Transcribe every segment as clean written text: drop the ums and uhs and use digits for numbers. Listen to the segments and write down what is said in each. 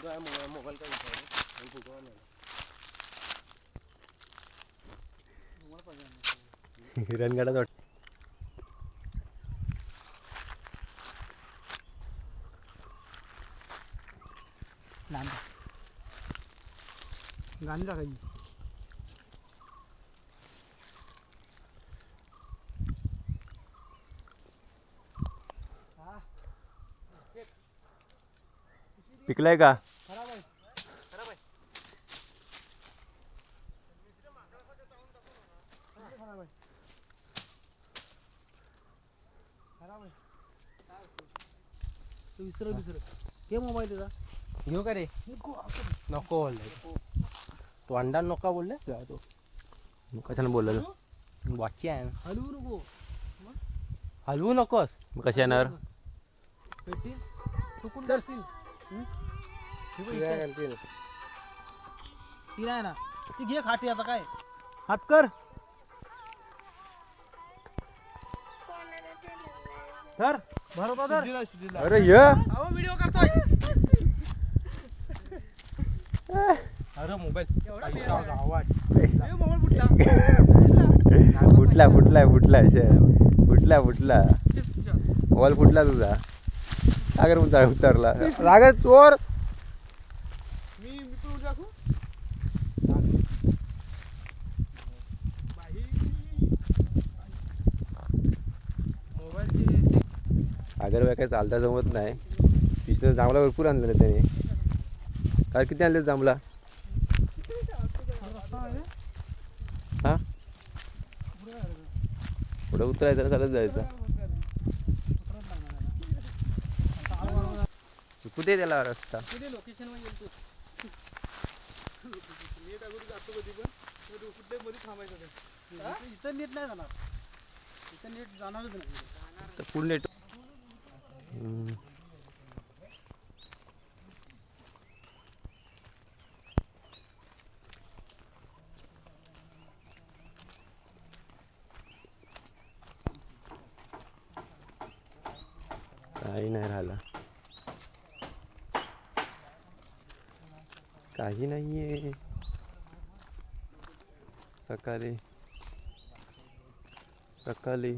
तुमचा मोबाईल का विचार फोटो हिरणगाडाच वाटत. गाणी टाकायची. पिकलाय का? खराब आहे. विसर हे मोबाईल तुझा घेऊ का रे? नको बोलले तो अंडा नका बोलले तो कशाने बोललो? वाची आहे हलवू नको. हलवू नकोस. मग कशा येणार? पेटी चुकून करशील. ती नाही ना ती घे खाटी. आता काय हात कर. तर भरवता तर. अरे ये अहो व्हिडिओ करतोय. अरे मोबाईल फुटला फुटला फुटला फुटला फुटला मोबाईल फुटला तुझा. सागर उतरला सागर चोर. मी पण दाखवू. सागर बाई काय चालता जमत नाही. पिछलं जांभळा भरपूर आणलेलं त्याने. काय किती आणले जांभळा? हा पुढे उतरायचं चालत जायचं. कुठे त्याला रस्ता? लोकेशन मध्ये नीट अगोदर जातो कधी पण कुठे मध्ये थांबायचं. इथं नीट नाही जाणार. इथं नीट जाणारच नाही. फुल नेट. काही नाही राहिलं. काही नाहीये. सकाळी सकाळी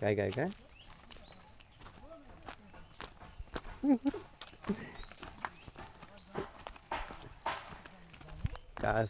काय काय काय काय